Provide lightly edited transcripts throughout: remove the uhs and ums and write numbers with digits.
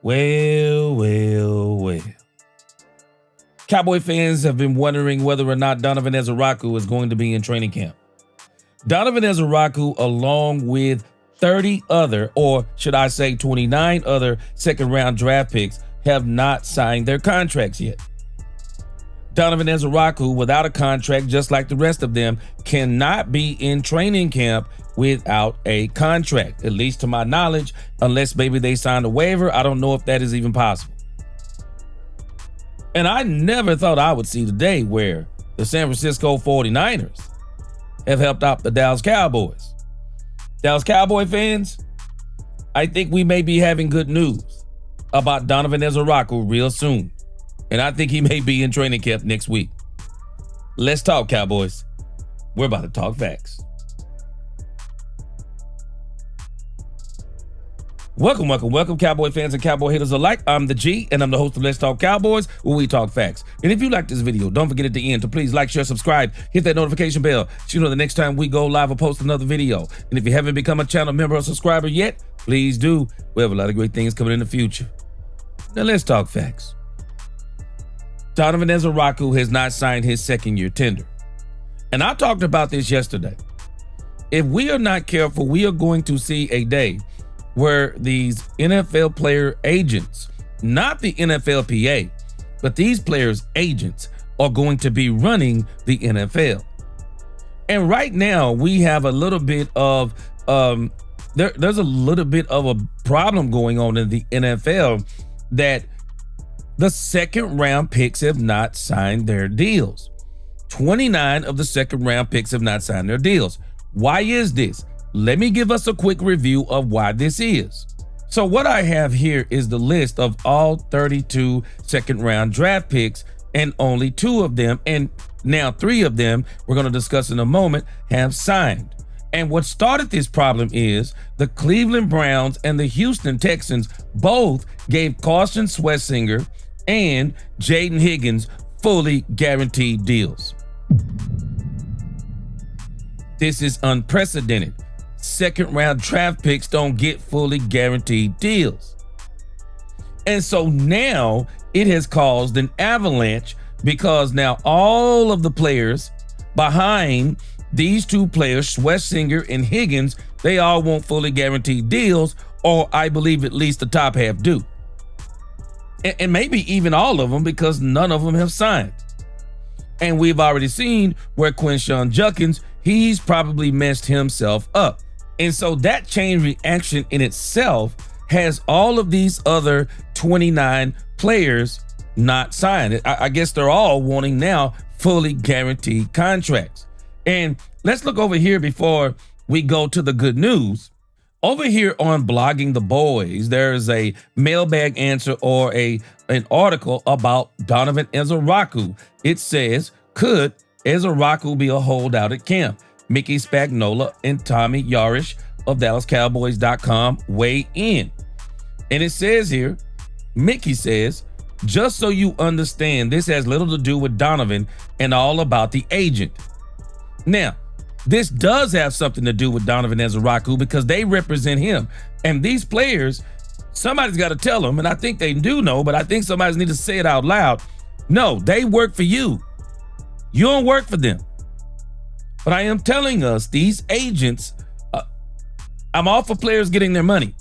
Well. Cowboy fans have been wondering whether or not Donovan Ezeiruaku is going to be in training camp. Donovan Ezeiruaku, along with 30 other, or should I say 29 other second-round draft picks, have not signed their contracts yet. Donovan Ezeiruaku, without a contract, just like the rest of them, cannot be in training camp without a contract, at least to my knowledge, unless maybe they signed a waiver. I don't know if that is even possible. And I never thought I would see the day where the San Francisco 49ers have helped out the Dallas Cowboys. Dallas Cowboy fans, I think we may be having good news about Donovan Ezeiruaku real soon. And I think he may be in training camp next week. Let's talk, Cowboys. We're about to talk facts. Welcome, Cowboy fans and Cowboy haters alike. I'm the G, and I'm the host of Let's Talk Cowboys, where we talk facts. And if you like this video, don't forget at the end to please like, share, subscribe, hit that notification bell so you know the next time we go live or post another video. And if you haven't become a channel member or subscriber yet, please do. We have a lot of great things coming in the future. Now let's talk facts. Donovan Ezeiruaku has not signed his second-year tender. And I talked about this yesterday. If we are not careful, we are going to see a day where these NFL player agents, not the NFLPA, but these players' agents are going to be running the NFL. And right now we have a little bit of, there's a little bit of a problem going on in the NFL that the second round picks have not signed their deals. 29 of the second round picks have not signed their deals. Why is this? Let me give us a quick review of why this is. So what I have here is the list of all 32 second round draft picks, and only 2 of them, and now 3 of them we're going to discuss in a moment, have signed. And what started this problem is the Cleveland Browns and the Houston Texans both gave Carson Schwarzenegger and Jaden Higgins fully guaranteed deals. This is unprecedented. Second round draft picks don't get fully guaranteed deals. And so now it has caused an avalanche, because now all of the players behind these 2 players, Schwarzenegger and Higgins, they all want fully guaranteed deals, or I believe at least the top half do. And maybe even all of them, because none of them have signed. And we've already seen where Quinshon Judkins, he's probably messed himself up. And so that chain reaction in itself has all of these other 29 players not signed. I guess they're all wanting now fully guaranteed contracts. And let's look over here before we go to the good news. Over here on Blogging the Boys, there's a mailbag answer, or an article about Donovan Ezeiruaku. It says, could Ezeiruaku be a holdout at camp? Mickey Spagnola and Tommy Yarish of DallasCowboys.com weigh in. And it says here, Mickey says, just so you understand, this has little to do with Donovan and all about the agent. Now, this does have something to do with Donovan Ezeiruaku, because they represent him. And these players, somebody's got to tell them, and I think they do know, but I think somebody needs to say it out loud. No, they work for you. You don't work for them. But I am telling us, these agents, I'm all for players getting their money.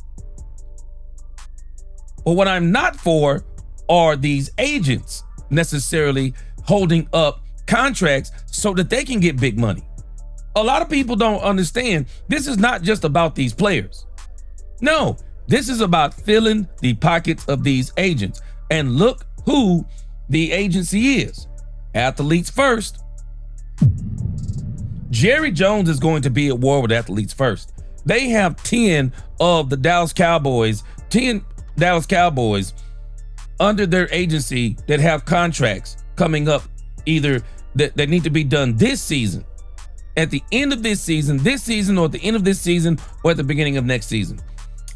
But what I'm not for are these agents necessarily holding up contracts so that they can get big money. A lot of people don't understand, this is not just about these players. No, this is about filling the pockets of these agents. And look who the agency is. Athletes First. Jerry Jones is going to be at war with Athletes First. They have 10 of the Dallas Cowboys, 10 Dallas Cowboys under their agency that have contracts coming up, either that need to be done this season, at the end of this season, or at the end of this season, or at the beginning of next season.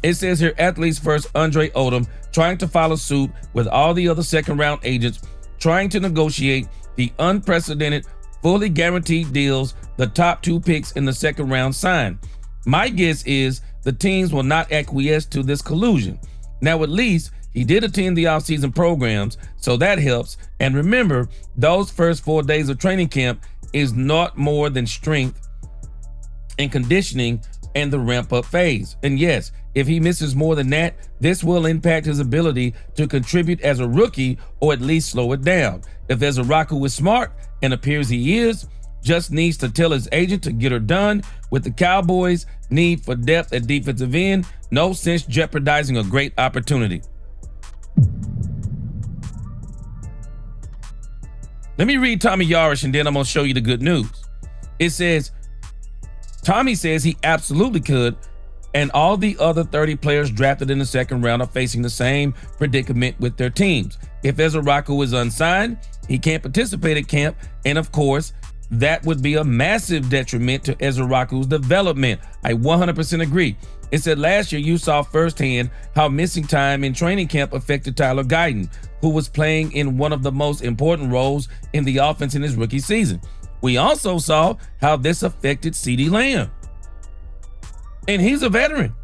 It says here, Athletes First, Andre Odom, trying to follow suit with all the other second round agents, trying to negotiate the unprecedented, fully guaranteed deals the top 2 picks in the second round signed. My guess is the teams will not acquiesce to this collusion. Now, at least he did attend the offseason programs, so that helps. And remember, those first 4 days of training camp is not more than strength and conditioning and the ramp-up phase. And yes, if he misses more than that, this will impact his ability to contribute as a rookie or at least slow it down. If Ezeiruaku is smart, and appears he is, just needs to tell his agent to get her done. With the Cowboys' need for depth at defensive end, no sense jeopardizing a great opportunity. Let me read Tommy Yarish, and then I'm going to show you the good news. It says, Tommy says he absolutely could, and all the other 30 players drafted in the second round are facing the same predicament with their teams. If Ezeiruaku is unsigned, he can't participate at camp, and of course, that would be a massive detriment to Ezeiruaku's development. I 100% agree. It said last year you saw firsthand how missing time in training camp affected Tyler Guyton, who was playing in one of the most important roles in the offense in his rookie season. We also saw how this affected CeeDee Lamb. And he's a veteran.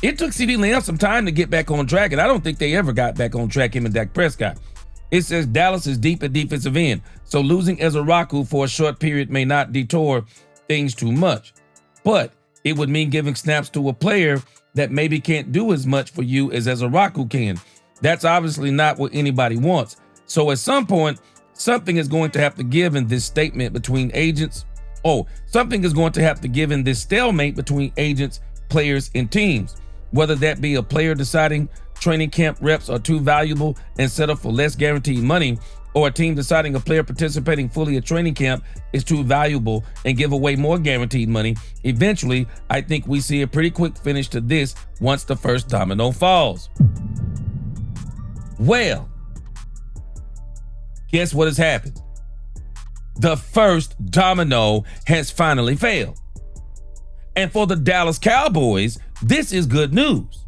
It took CeeDee Lamb some time to get back on track, and I don't think they ever got back on track, him and Dak Prescott. It says Dallas is deep at defensive end, so losing Ezeiruaku for a short period may not detour things too much. But it would mean giving snaps to a player that maybe can't do as much for you as Ezeiruaku can. That's obviously not what anybody wants. So at some point, something is going to have to give in this statement between agents. Something is going to have to give in this stalemate between agents, players, and teams. Whether that be a player deciding training camp reps are too valuable and settle for less guaranteed money, or a team deciding a player participating fully at training camp is too valuable and give away more guaranteed money. Eventually, I think we see a pretty quick finish to this once the first domino falls. Well, guess what has happened? The first domino has finally failed. And for the Dallas Cowboys, this is good news,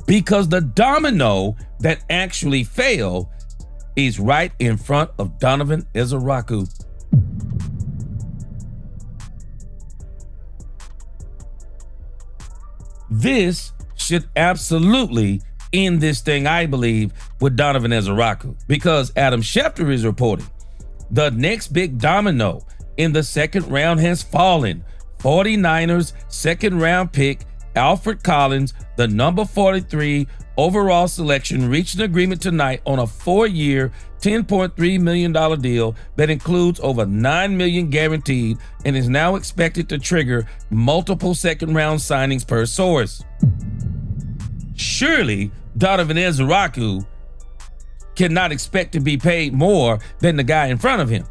because the domino that actually failed is right in front of Donovan Ezeiruaku. This should absolutely end this thing, I believe, with Donovan Ezeiruaku, because Adam Schefter is reporting the next big domino in the second round has fallen. 49ers second round pick Alfred Collins, the number 43 overall selection, reached an agreement tonight on a 4-year, $10.3 million deal that includes over $9 million guaranteed and is now expected to trigger multiple second-round signings per source. Surely, Donovan Ezeiruaku cannot expect to be paid more than the guy in front of him.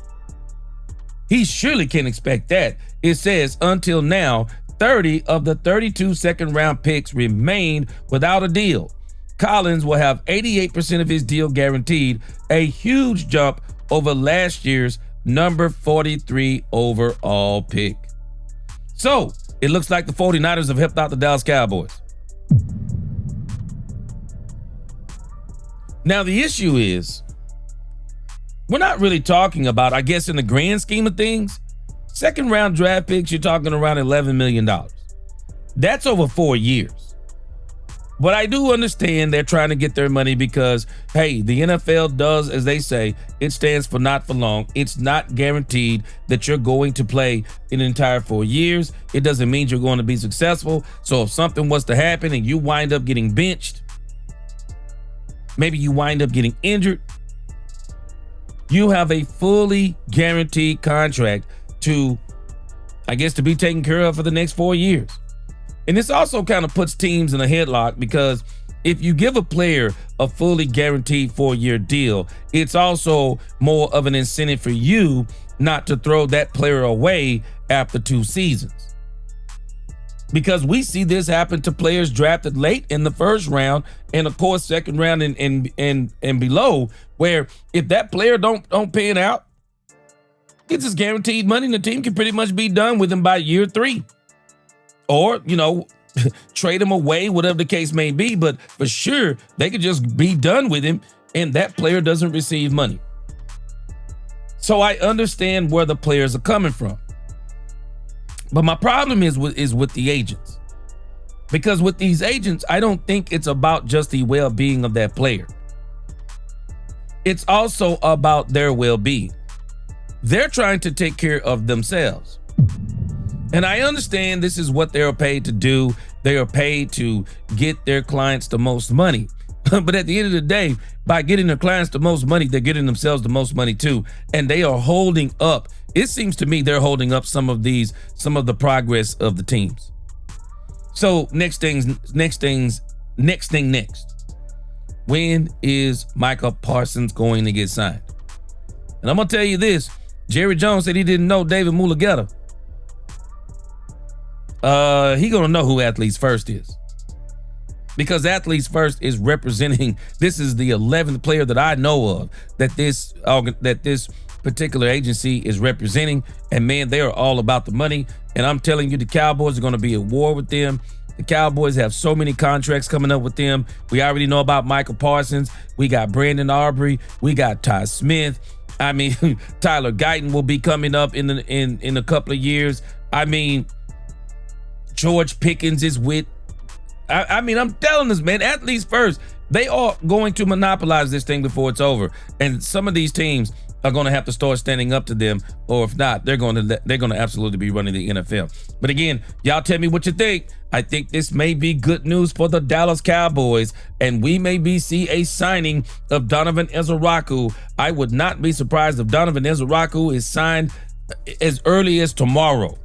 He surely can expect that. It says until now, 30 of the 32 second-round picks remain without a deal. Collins will have 88% of his deal guaranteed, a huge jump over last year's number 43 overall pick. So, it looks like the 49ers have helped out the Dallas Cowboys. Now, the issue is, we're not really talking about, I guess in the grand scheme of things, second-round draft picks, you're talking around $11 million. That's over 4 years. But I do understand they're trying to get their money because, hey, the NFL does, as they say, it stands for not for long. It's not guaranteed that you're going to play an entire 4 years. It doesn't mean you're going to be successful. So if something was to happen and you wind up getting benched, maybe you wind up getting injured, you have a fully guaranteed contract to be taken care of for the next 4 years. And this also kind of puts teams in a headlock, because if you give a player a fully guaranteed 4-year deal, it's also more of an incentive for you not to throw that player away after 2 seasons. Because we see this happen to players drafted late in the first round, and of course second round and below, where if that player don't pan out, gets his guaranteed money, and the team can pretty much be done with him by year 3. Or, trade him away, whatever the case may be. But for sure, they could just be done with him, and that player doesn't receive money. So I understand where the players are coming from. But my problem is with the agents. Because with these agents, I don't think it's about just the well-being of that player. It's also about their well-being. They're trying to take care of themselves. And I understand this is what they're paid to do. They are paid to get their clients the most money. But at the end of the day, by getting their clients the most money, they're getting themselves the most money too. And they are holding up. It seems to me they're holding up some of the progress of the teams. So next. When is Micah Parsons going to get signed? And I'm gonna tell you this: Jerry Jones said he didn't know David Mulugeta. He gonna know who Athletes First is, because Athletes First is representing. This is the 11th player that I know of that this particular agency is representing, and man, they are all about the money. And I'm telling you, the Cowboys are going to be at war with them. The Cowboys have so many contracts coming up with them. We already know about Michael Parsons. We got Brandon Aubrey. We got Ty Smith. I mean, Tyler Guyton will be coming up in a couple of years. I mean, George Pickens is with. I mean, I'm telling this, man, Athletes First. They are going to monopolize this thing before it's over. And some of these teams are going to have to start standing up to them, or if not, they're going to absolutely be running the NFL. But again, y'all tell me what you think. I think this may be good news for the Dallas Cowboys, and we may see a signing of Donovan Ezeiruaku. I would not be surprised if Donovan Ezeiruaku is signed as early as tomorrow.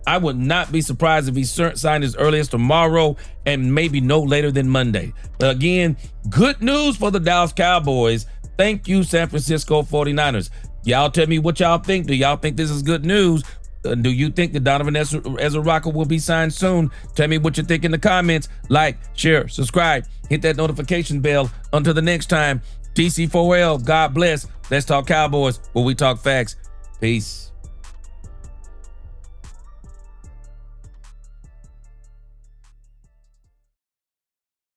I would not be surprised if he's signed as early as tomorrow and maybe no later than Monday. But again, good news for the Dallas Cowboys. Thank you, San Francisco 49ers. Y'all tell me what y'all think. Do y'all think this is good news? Do you think that Donovan Ezeiruaku will be signed soon? Tell me what you think in the comments. Like, share, subscribe, hit that notification bell. Until the next time, TC4L, God bless. Let's talk Cowboys, where we talk facts. Peace.